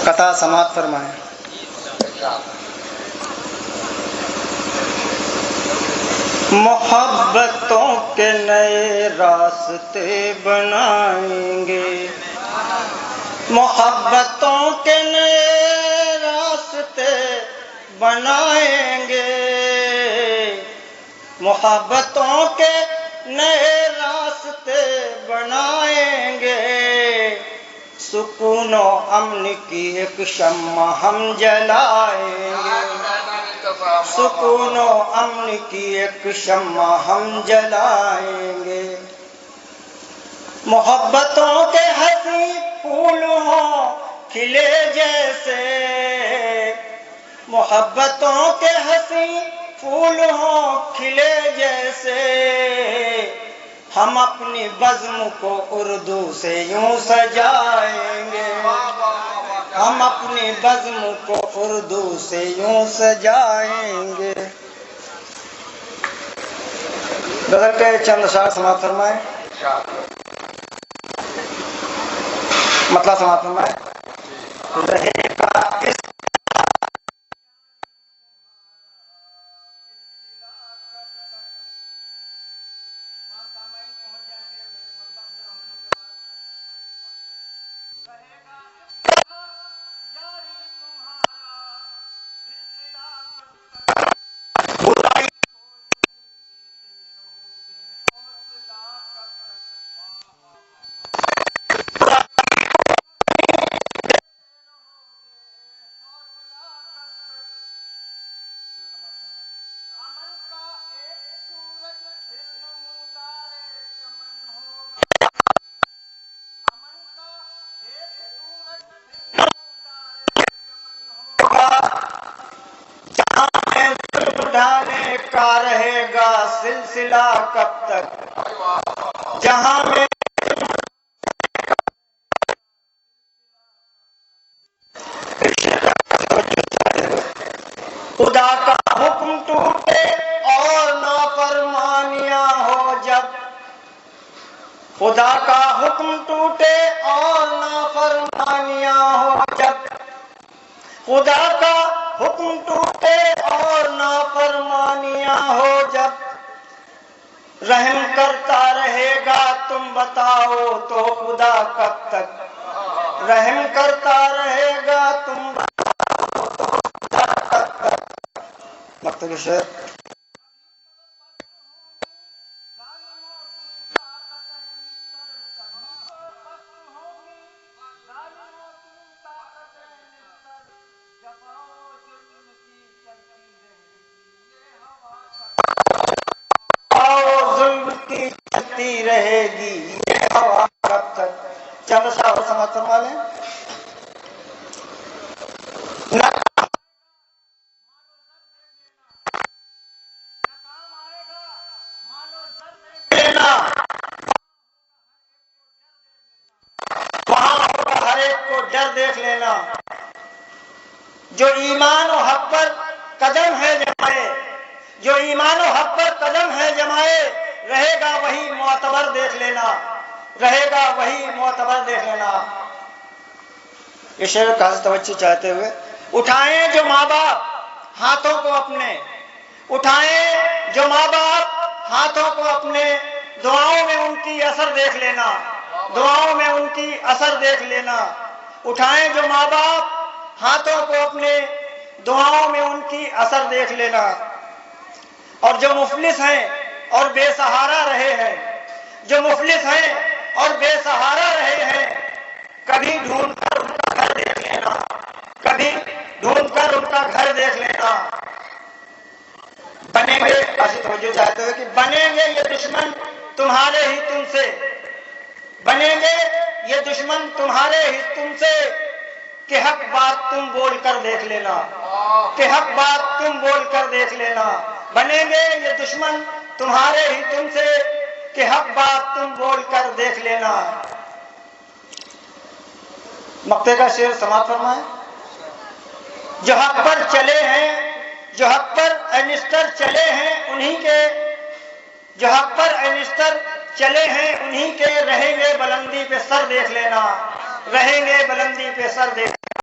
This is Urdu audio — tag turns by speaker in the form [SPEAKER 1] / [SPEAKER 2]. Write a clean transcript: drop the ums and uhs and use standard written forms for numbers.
[SPEAKER 1] قطع سماعت فرمائیں۔ محبتوں کے نئے راستے بنائیں گے، محبتوں کے نئے راستے بنائیں گے، محبتوں کے نئے راستے بنائیں گے، سکون و امن کی ایک شمع ہم جلائیں گے، سکون و امن کی ایک شمع ہم جلائیں گے، محبتوں کے ہنسی پھول ہوں کھلے جیسے، محبتوں کے ہنسی پھول ہوں کھلے جیسے، ہم اپنی بزم کو اردو سے یوں سجائیں گے، ہم اپنی بزم کو اردو سے یوں سجائیں گے۔ غزل کے چند اشعار سماعت فرمائیں، مطلب سماعت فرمائیں۔ رہے گا اس اٹھانے کا رہے گا سلسلہ کب تک، جہاں میں خدا کا حکم ٹوٹے اور نافرمانیاں ہو جب، خدا کا حکم ٹوٹے اور نافرمانیاں ہو جب، خدا کا حکم ٹوٹے اور نافرمانیاں ہو جب، رحم کرتا رہے گا تم بتاؤ تو خدا کب تک، رحم کرتا رہے گا تم بتاؤ تو خدا کب تک۔ مکتب شعر۔ چلتی رہے گی یہ ہوا کب تک۔ چند اشعار سماعت فرما لیں۔ وہاں ہوگا ہر ایک کو ڈر دیکھ لینا، جو ایمان و حق پر قدم ہے جمائے، جو ایمان و حق پر قدم ہے جمائے، رہے گا وہی معتبر دیکھ لینا، رہے گا وہی معتبر دیکھ لینا۔ یہ شعر کا توجہ چاہتے ہوئے اٹھائیں جو ماں باپ ہاتھوں کو اپنے، اٹھائیں جو ماں باپ ہاتھوں کو اپنے، دعاؤں میں ان کی اثر دیکھ لینا، دعاؤں میں ان کی اثر دیکھ لینا، اٹھائیں جو ماں باپ ہاتھوں کو اپنے، دعاؤں میں ان کی اثر دیکھ لینا۔ اور جو مفلس ہیں اور بے سہارا رہے ہیں، جو مفلس ہیں اور بے سہارا رہے ہیں، کبھی ڈھونڈ کر ان کا گھر دیکھ لینا، کبھی ڈھونڈ کر ان کا گھر دیکھ لینا۔ بنیں گے، ایسی توجہ چاہتے ہوئے کہ بنیں گے یہ دشمن تمہارے ہی تم سے، بنیں گے یہ دشمن تمہارے ہی تم سے، کہ حق بات تم بول کر دیکھ لینا، کہ حق بات تم بول کر دیکھ لینا۔ بنیں گے یہ دشمن تمہارے ہی تم سے، کہ حق بات تم بول کر دیکھ لینا۔ مقطع کا شعر سماعت فرمائیں۔ جو حق پر چلے ہیں، جو حق پر انسٹر چلے ہیں انہی کے، جو حق پر انسٹر چلے ہیں انہی کے، رہیں گے بلندی پہ سر دیکھ لینا، رہیں گے بلندی پہ سر دیکھ